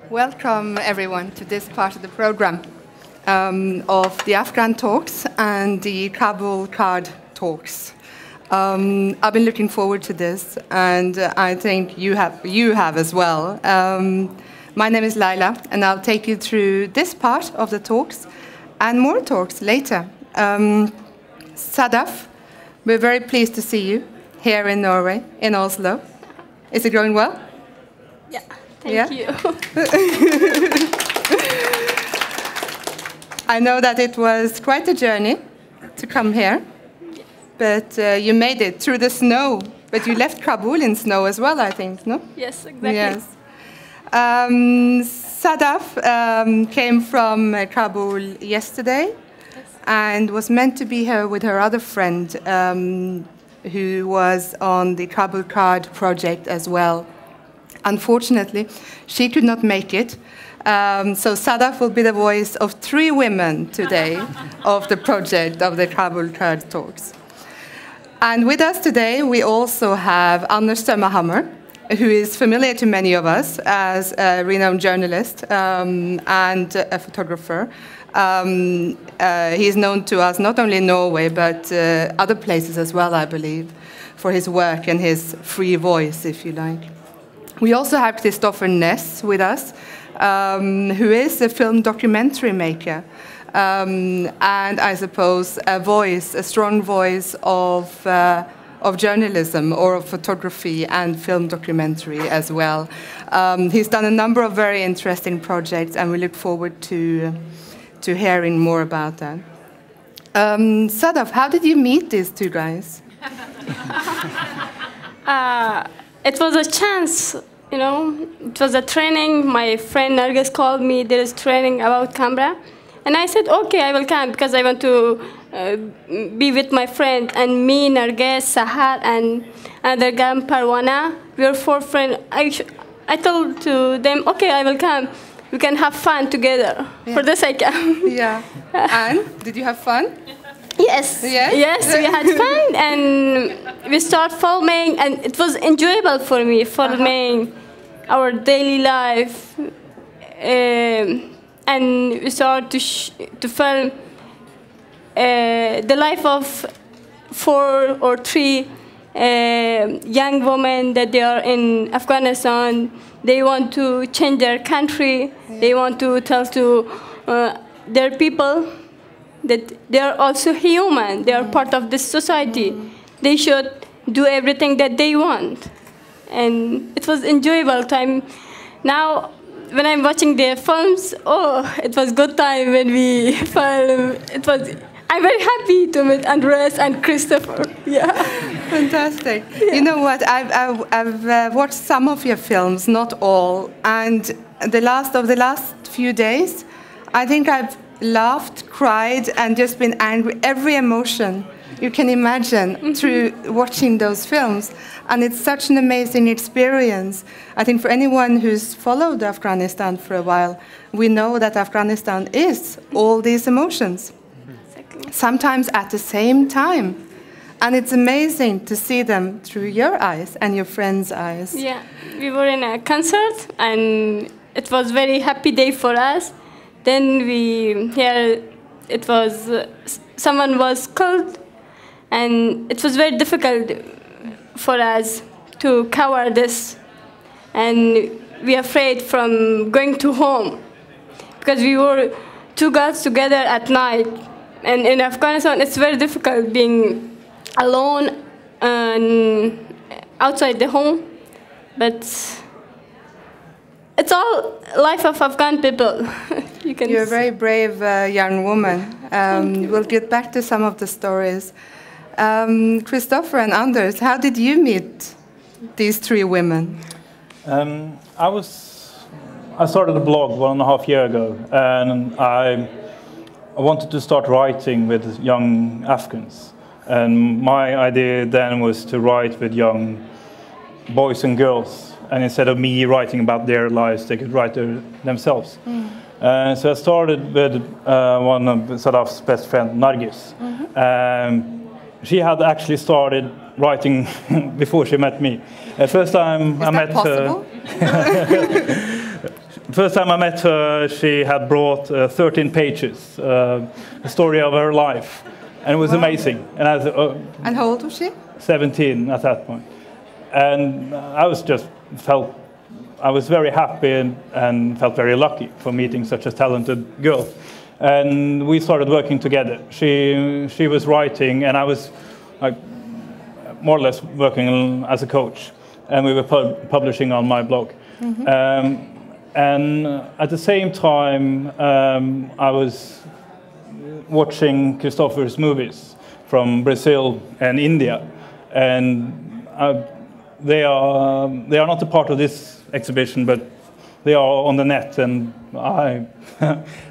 Welcome, everyone, to this part of the program of the Afghan talks and the Kabul Card talks. I've been looking forward to this, and I think you have as well. My name is Laila, and I'll take you through this part of the talks and more talks later. Sadaf, we're very pleased to see you here in Norway, in Oslo. Is it going well? Yeah, thank you. I know that it was quite a journey to come here, but you made it through the snow. But you left Kabul in snow as well, I think, no? Yes, exactly. Yes. Sadaf came from Kabul yesterday and was meant to be here with her other friend who was on the Kabul Card project as well. Unfortunately, she could not make it. So Sadaf will be the voice of 3 women today of the project of the Kabul Card talks. And with us today, we also have Anders Sømme Hammer, who is familiar to many of us as a renowned journalist and a photographer. He is known to us not only in Norway, but other places as well, I believe, for his work and his free voice, if you like. We also have Christoffer Næss with us, who is a film documentary maker, and I suppose a strong voice of journalism or of photography and film documentary as well. He's done a number of very interesting projects, and we look forward to hearing more about that. Sadaf, how did you meet these 2 guys? It was a chance, you know. It was a training. My friend Nargis called me. There is training about camera. And I said, okay, I will come because I want to be with my friend. And me, Nargis, Sahar, and another guy, Parwana, we were 4 friends. I told to them, okay, I will come. We can have fun together. Yeah. For this I came. Yeah. And did you have fun? Yes. Yes? Yes, we had fun, and we started filming, and it was enjoyable for me, filming our daily life. And we started to film the life of 4 or 3 young women that they are in Afghanistan. They want to change their country. Yeah. They want to tell to their people that they are also human. They are part of this society. They should do everything that they want. And it was enjoyable time. Now, when I'm watching their films, oh, it was good time when we film. I'm very happy to meet Andres and Christopher. Yeah. Fantastic. Yeah. You know what? I've watched some of your films, not all, and the last few days, I think I've laughed, cried, and just been angry. Every emotion you can imagine through watching those films. And it's such an amazing experience. I think for anyone who's followed Afghanistan for a while, we know that Afghanistan is all these emotions, sometimes at the same time. And it's amazing to see them through your eyes and your friends' eyes. Yeah, we were in a concert, and it was a very happy day for us. Then it was, someone was killed, and it was very difficult for us to cover this. And we were afraid from going to home, because we were 2 girls together at night. And in Afghanistan, it's very difficult being alone and outside the home. But it's all life of Afghan people. You're a very brave young woman. We'll get back to some of the stories. Christoffer and Anders, how did you meet these 3 women? I started a blog 1.5 years ago, and I wanted to start writing with young Afghans. And my idea then was to write with young boys and girls. And instead of me writing about their lives, they could write themselves. So I started with one of Sadaf's best friends, Nargis. She had actually started writing before she met me. First time I met her, The first time I met her, she had brought 13 pages, the story of her life, and it was amazing. And and how old was she? 17 at that point. And I was very happy and felt very lucky for meeting such a talented girl. And we started working together. She was writing, and I was more or less working as a coach. And we were publishing on my blog. And at the same time, I was watching Christoffer's movies from Brazil and India. And they are not a part of this exhibition, but they are on the net, and I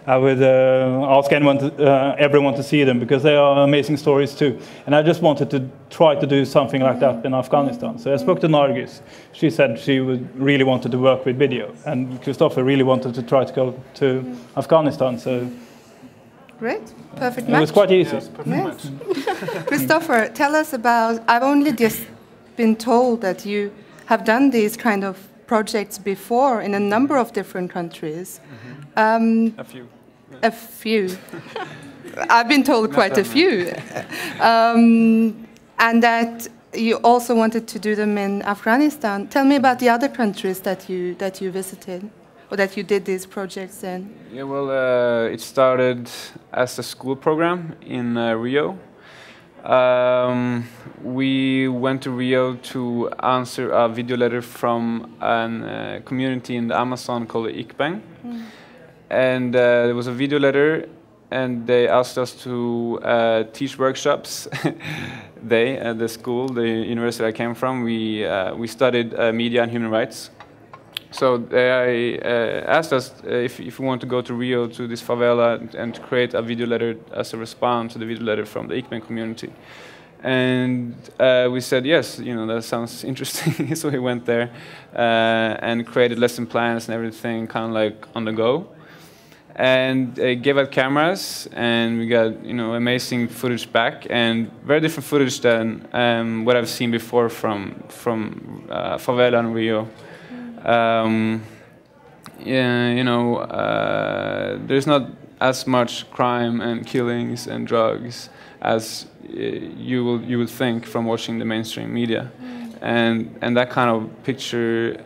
would ask everyone to see them, because they are amazing stories too. And I just wanted to try to do something like that in Afghanistan. So I spoke to Nargis. She said she really wanted to work with video, and Christoffer really wanted to try to go to Afghanistan. So great, perfect match. It was quite easy. Yes, perfect match. Christoffer, tell us about. I've only just been told that you have done these kind of projects before in a number of different countries. A few. A few. I've been told quite a few. And that you also wanted to do them in Afghanistan. Tell me about the other countries that you visited, or that you did these projects in. Yeah, well, it started as a school program in Rio. We went to Rio to answer a video letter from a community in the Amazon called Ikbang. And there was a video letter, and they asked us to teach workshops. They, at the school, the university I came from, we studied media and human rights. So they asked us if we want to go to Rio, to this favela, and to create a video letter as a response to the video letter from the Ikbang community. And we said, yes, that sounds interesting. So we went there and created lesson plans and everything, kind of like on the go. And they gave out cameras, and we got amazing footage back, and very different footage than what I've seen before from favela in Rio. There's not as much crime and killings and drugs as you would think from watching the mainstream media, and that kind of picture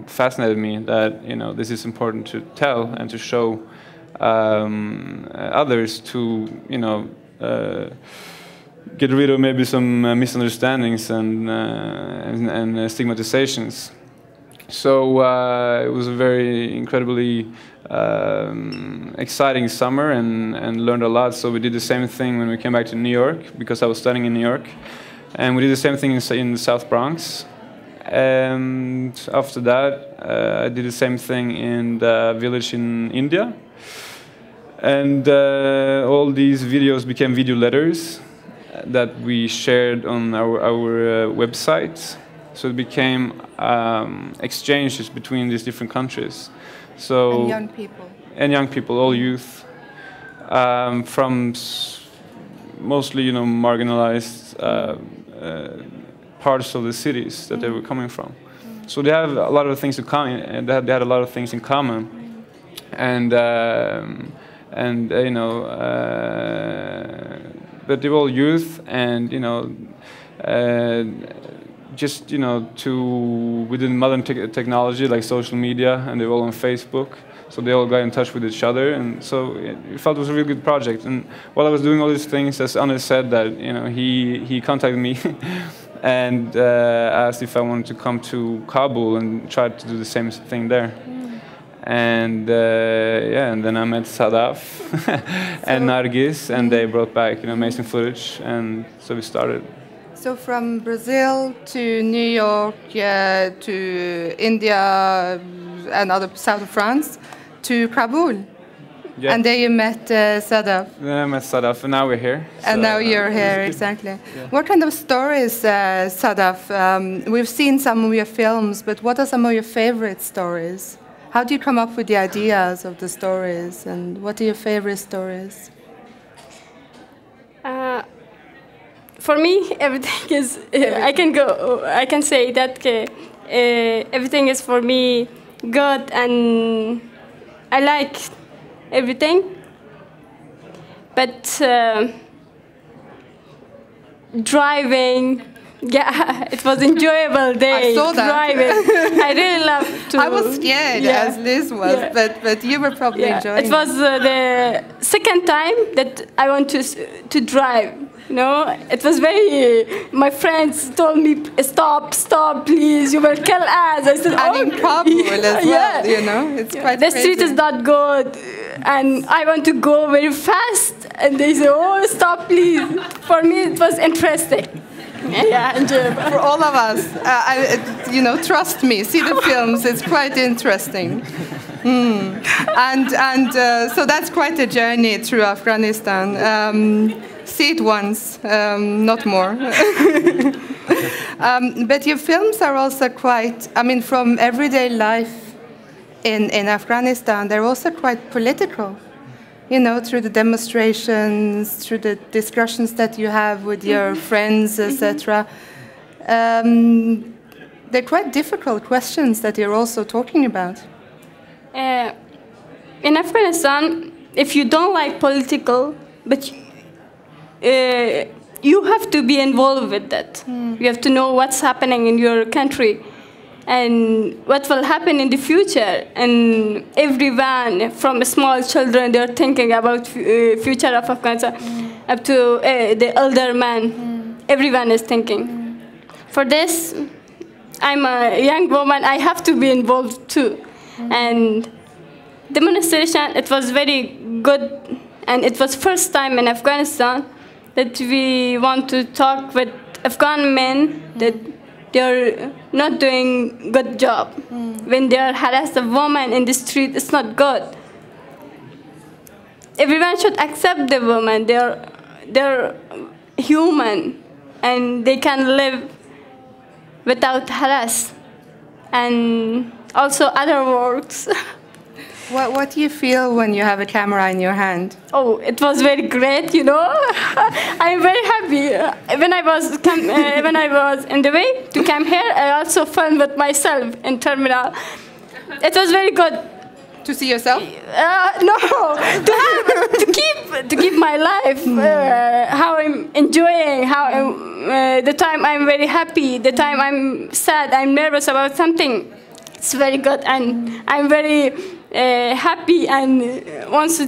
fascinated me. That this is important to tell and to show others to get rid of maybe some misunderstandings and stigmatizations. So it was a very incredibly exciting summer, and learned a lot. So we did the same thing when we came back to New York, because I was studying in New York, and we did the same thing in the South Bronx. And after that, I did the same thing in the village in India. And all these videos became video letters that we shared on our website. So it became exchanges between these different countries. So and young people. And young people, all youth, from mostly marginalized parts of the cities that they were coming from. So they have a lot of things in common, and they had a lot of things in common, and but they were all youth, and just within modern technology like social media, and they were all on Facebook, so they all got in touch with each other, and so we felt it was a really good project. And while I was doing all these things, as Anders said, that he contacted me and asked if I wanted to come to Kabul and try to do the same thing there. And and then I met Sadaf and Nargis, and they brought back amazing footage, and so we started. So from Brazil to New York to India and other south of France to Kabul. Yeah. And there you met Sadaf. Then I met Sadaf, and now we're here. And now you're here, exactly. Yeah. What kind of stories, Sadaf? We've seen some of your films, but what are some of your favorite stories? How do you come up with the ideas of the stories, and what are your favorite stories? For me, everything is. I can say that everything is for me good, and I like everything. But driving, yeah, it was enjoyable day. I saw that. Driving, I really loved to. I was scared, as Liz was, but you were probably enjoying it. It was the second time that I want to drive. You know, it was very. My friends told me, "Stop, please! You will kill us." I said, and in Kabul as well. You know, it's quite. The street is not good, and I want to go very fast. And they say, "Oh, stop, please!" For me, it was interesting. Yeah, enjoyable. For all of us, you know, trust me, see the films. It's quite interesting. And so that's quite a journey through Afghanistan. See it once, not more. But your films are also quite, I mean, from everyday life in Afghanistan, they're also quite political. You know, through the demonstrations, through the discussions that you have with your friends, etc. They're quite difficult questions that you're also talking about. In Afghanistan, if you don't like political, but you have to be involved with that. You have to know what's happening in your country and what will happen in the future. And everyone, from small children, they're thinking about future of Afghanistan, up to the elder man. Everyone is thinking. For this, I'm a young woman. I have to be involved too. And demonstration, it was very good, and it was first time in Afghanistan that we want to talk with Afghan men that they're not doing good job. When they are harassed a woman in the street, it's not good. Everyone should accept the woman. They're human, and they can live without harass. And also other works. What do you feel when you have a camera in your hand? Oh, it was very great, you know. I'm very happy. When I was in the way to come here, I also filmed with myself in terminal. It was very good. To see yourself? No, to keep my life. How I'm enjoying, the time I'm very happy, the time I'm sad, I'm nervous about something. It's very good, and I'm very happy, and want to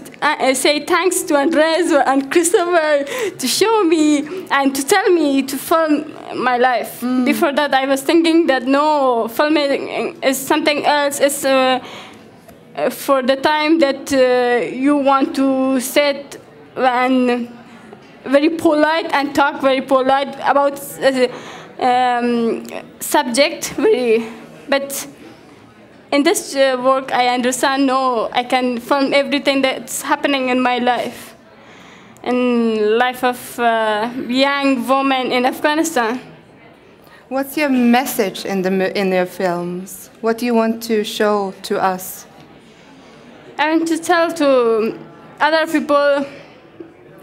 say thanks to Andres and Christopher to show me and to tell me to film my life. Before that, I was thinking that no, filming is something else. It's for the time that you want to sit and very polite and talk very polite about subject. But in this work, I understand, no, I can film everything that's happening in my life, in life of young women in Afghanistan. What's your message in your films? What do you want to show to us? I want to tell to other people,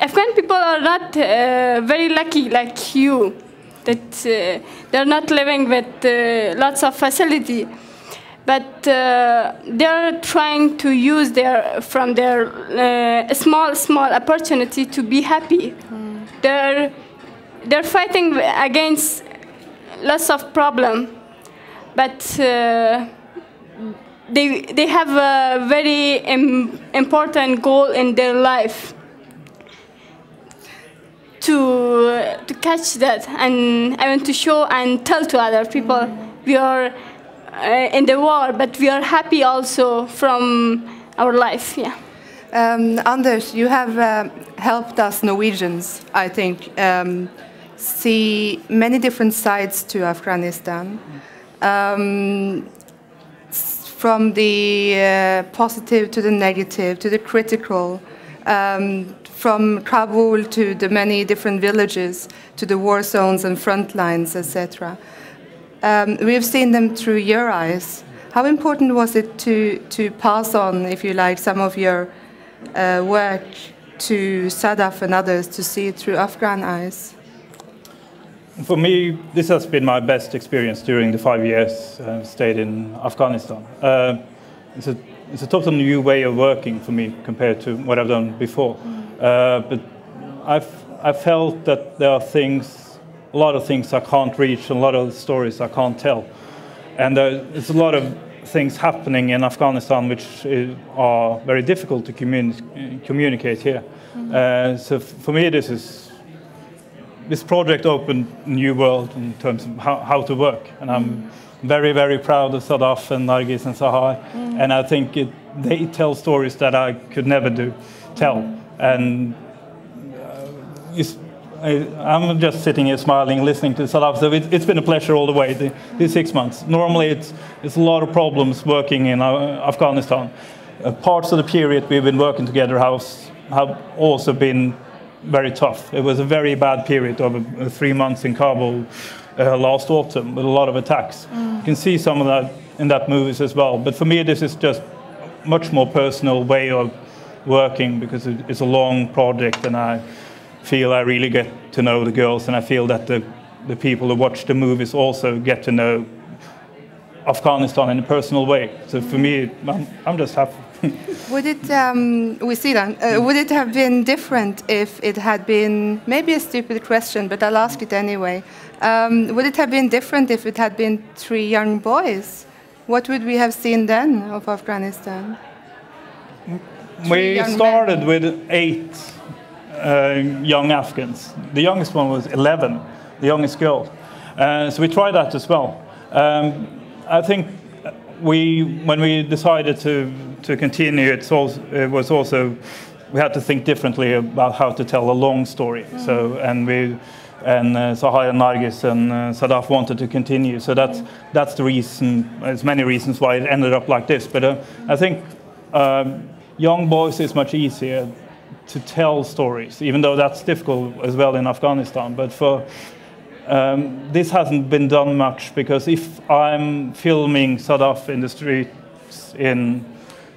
Afghan people are not very lucky like you, that they're not living with lots of facility. But they're trying to use their small opportunity to be happy. They're fighting against lots of problems, but they have a very important goal in their life to catch that. And I want to show and tell to other people, we are in the war, but we are happy also from our life. Yeah. Anders, you have helped us Norwegians, I think, see many different sides to Afghanistan. From the positive to the negative, to the critical, from Kabul to the many different villages, to the war zones and front lines, etc. We've seen them through your eyes. How important was it to pass on, if you like, some of your work to Sadaf and others to see it through Afghan eyes? for me, this has been my best experience during the 5 years I've stayed in Afghanistan. It's a total new way of working for me compared to what I've done before. But I felt that there are a lot of things I can't reach, a lot of stories I can't tell. And there's a lot of things happening in Afghanistan which are very difficult to communicate here. So for me, this project opened a new world in terms of how to work. And I'm very, very proud of Sadaf and Nargis and Sahai. And I think they tell stories that I could never tell. And I'm just sitting here smiling, listening to Sadaf. So it's been a pleasure all the way, these 6 months. Normally it's a lot of problems working in Afghanistan. Parts of the period we've been working together have also been very tough. It was a very bad period of 3 months in Kabul last autumn with a lot of attacks. You can see some of that in that movies as well. But for me, this is just a much more personal way of working because it's a long project, and I feel I really get to know the girls, and I feel that the people who watch the movies also get to know Afghanistan in a personal way. So for me, I'm just happy. Would it, would it have been different if it had been, maybe a stupid question, but I'll ask it anyway. Would it have been different if it had been 3 young boys? What would we have seen then of Afghanistan? We started with 8 young Afghans. The youngest one was 11, the youngest girl. So we tried that as well. I think when we decided to continue, it was also we had to think differently about how to tell a long story. So Sahai and Nargis and Sadaf wanted to continue. So that's the reason. There's many reasons why it ended up like this. But I think young boys is much easier to tell stories, even though that's difficult as well in Afghanistan. But for this hasn't been done much, because if I'm filming Sadaf in the streets in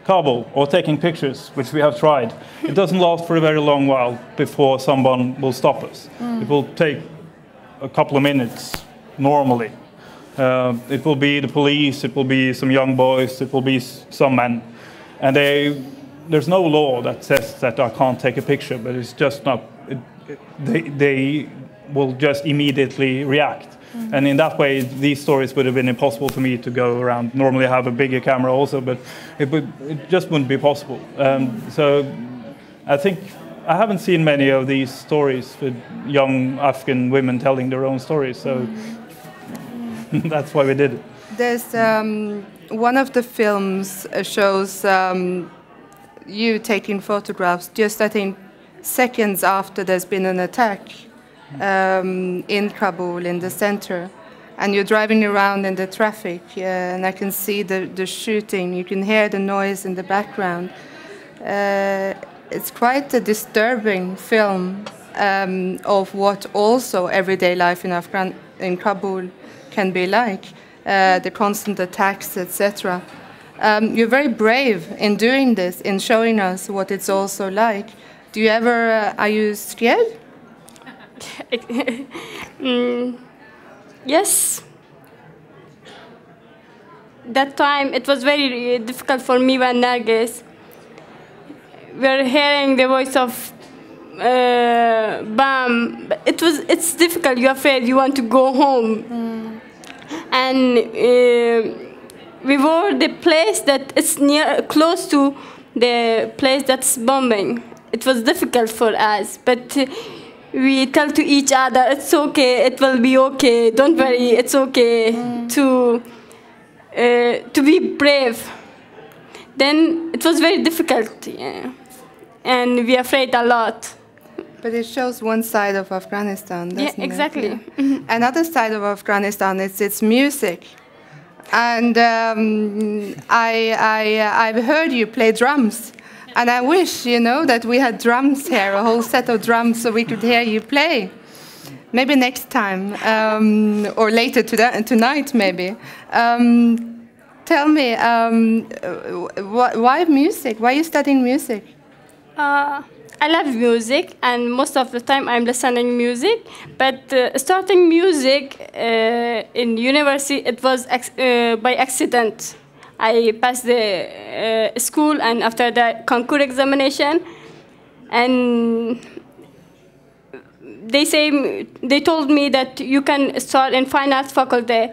Kabul or taking pictures, which we have tried, it doesn't last for a very long while before someone will stop us. It will take a couple of minutes normally. It will be the police, it will be some young boys, it will be some men. And there's no law that says that I can't take a picture, but it's just not, they will just immediately react. And in that way, these stories would have been impossible for me to go around. Normally I have a bigger camera also, but it just wouldn't be possible. So I think I haven't seen many of these stories with young Afghan women telling their own stories, so that's why we did it. There's one of the films shows you taking photographs just, I think, seconds after there's been an attack in Kabul, in the center, and you're driving around in the traffic, and I can see the shooting, you can hear the noise in the background. It's quite a disturbing film of what also everyday life in Kabul can be like, the constant attacks, etc. You're very brave in doing this, in showing us what it's also like. Do you ever, are you scared? Yes. That time it was very difficult for me when Nargis. We were hearing the voice of bomb. It's difficult. You're afraid. You want to go home, and we were the place that is close to the place that's bombing. It was difficult for us, but we tell to each other, it's okay, it will be okay, don't worry, it's okay, to be brave. Then it was very difficult, and we afraid a lot. But it shows one side of Afghanistan, doesn't it? Exactly. Yeah. Another side of Afghanistan is its music. And I've heard you play drums. And I wish, that we had drums here, a whole set of drums, so we could hear you play. Maybe next time, or later tonight, maybe. Tell me, why music? Why are you studying music? I love music, and most of the time I'm listening music. But starting music in university, it was by accident. I passed the school, and after the concours examination, and they told me that you can start in fine arts faculty,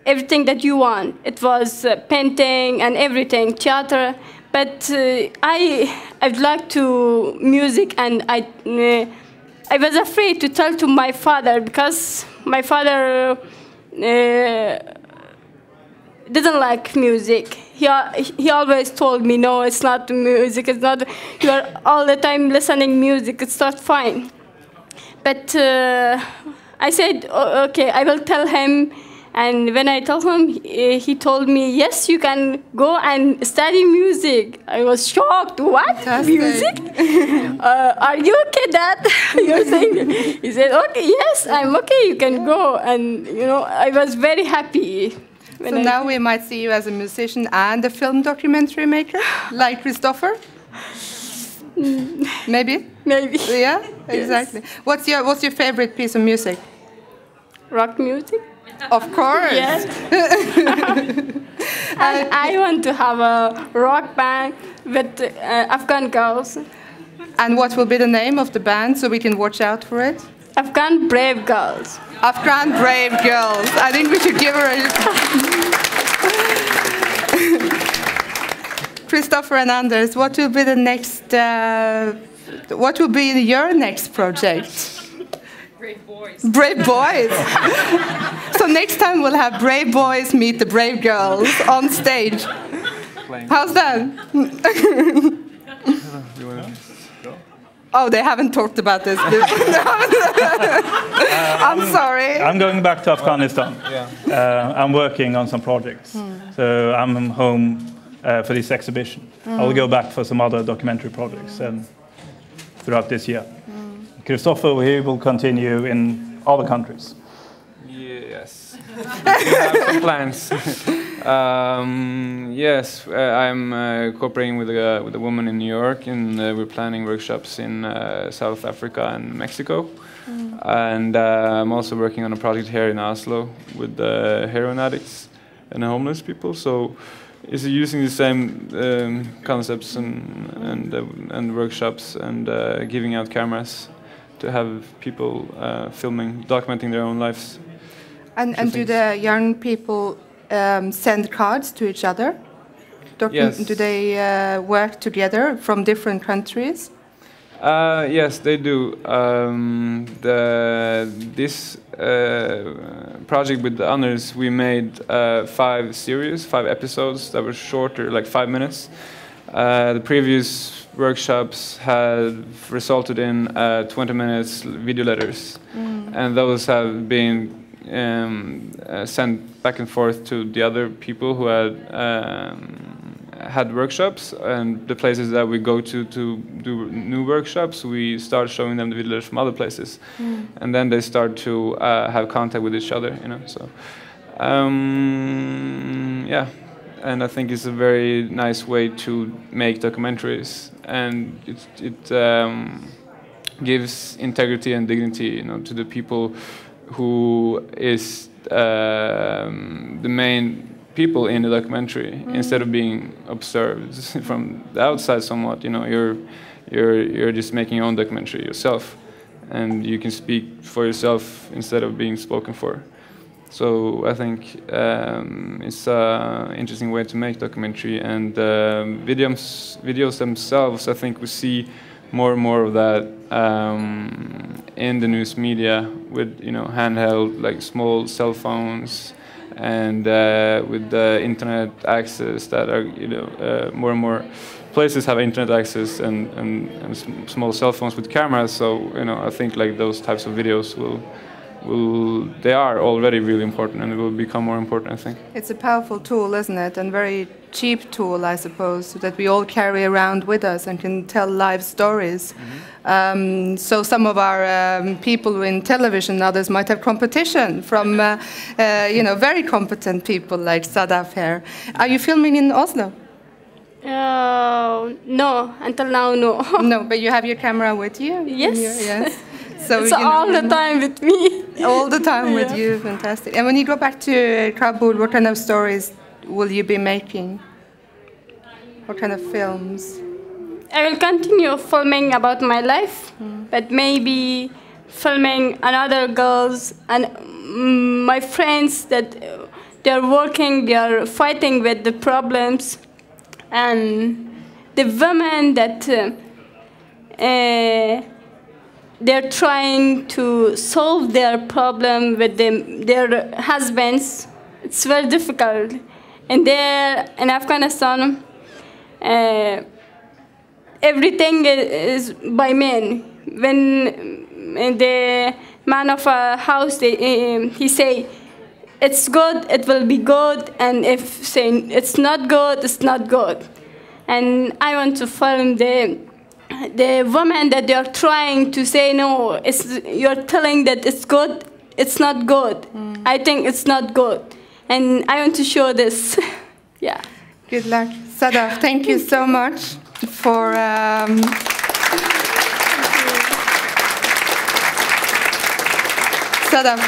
everything that you want. It was painting and everything, theater. But I'd like to music, and I was afraid to tell to my father, because my father didn't like music. He always told me, no, it's not music. It's not. You are all the time listening music. It's not fine. But I said, okay, I will tell him. And when I told him, he told me, yes, you can go and study music. I was shocked. What? Fantastic. Music? Are you okay, Dad? You're saying? He said, okay, yes, I'm okay. You can go. And, you know, I was very happy. So now we might see you as a musician and a film documentary maker, like Christoffer? Maybe? Maybe. Yeah, exactly. Yes. What's your favorite piece of music? Rock music? Of course. Yes. And I want to have a rock band with Afghan girls. And what will be the name of the band so we can watch out for it? Afghan Brave Girls. Afghan Brave Girls. I think we should give her a... Christoffer and Anders, what will be the next... what will be your next project? Brave boys. Brave boys. So next time we'll have brave boys meet the brave girls on stage. How's that? Oh, they haven't talked about this. I'm sorry. I'm going back to Afghanistan. I'm working on some projects. So I'm home for this exhibition. I'll go back for some other documentary projects throughout this year. Christoffer, he will continue in other countries. Yes, we have some plans. Yes, I'm cooperating with a woman in New York, and we're planning workshops in South Africa and Mexico. And I'm also working on a project here in Oslo with heroin addicts and homeless people. So it's using the same concepts and workshops and giving out cameras to have people documenting their own lives. And do the young people send cards to each other? Yes. Do they work together from different countries? Yes, they do. This project with the Anders, we made 5 episodes that were shorter, like 5 minutes. The previous workshops had resulted in 20 minutes video letters, and those have been sent back and forth to the other people who had workshops, and the places that we go to do new workshops, we start showing them the video letters from other places, and then they start to have contact with each other, you know. So yeah. And I think it's a very nice way to make documentaries, and it gives integrity and dignity, you know, to the people who is the main people in the documentary, instead of being observed from the outside somewhat. You know, you're just making your own documentary yourself, and you can speak for yourself instead of being spoken for. So I think it's an interesting way to make documentary, and videos themselves. I think we see more and more of that in the news media with, you know, handheld, like small cell phones, and with the internet access that are, you know, more and more places have internet access and small cell phones with cameras. So, you know, I think like those types of videos they are already really important, and it will become more important, I think. It's a powerful tool, isn't it? And very cheap tool, I suppose, that we all carry around with us and can tell live stories. So some of our people in television, others might have competition from, you know, very competent people like Sadaf here. Are you filming in Oslo? No, until now, no. No, but you have your camera with you? Yes. Yes. So It's you know, all the time with me. all the time with you, fantastic. And when you go back to Kabul, what kind of stories will you be making? What kind of films? I will continue filming about my life, but maybe filming another girls and my friends that they're working, they're fighting with the problems, and the women that they're trying to solve their problem with their husbands. It's very difficult. And there in Afghanistan, everything is by men. When the man of a house, he say, it's good, it will be good, and if saying it's not good, it's not good. And I want to film the women that they are trying to say no. You're telling that it's good, it's not good. I think it's not good, and I want to show this. Yeah. Good luck. Sadaf, thank you so much for Sadaf,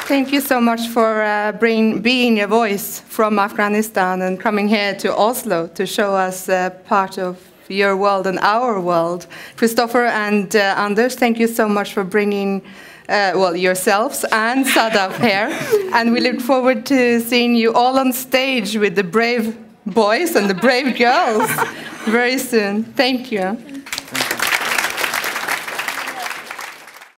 thank you so much for being a voice from Afghanistan and coming here to Oslo to show us part of your world and our world. Christoffer and Anders, thank you so much for bringing yourselves and Sadaf here. And we look forward to seeing you all on stage with the brave boys and the brave girls very soon. Thank you.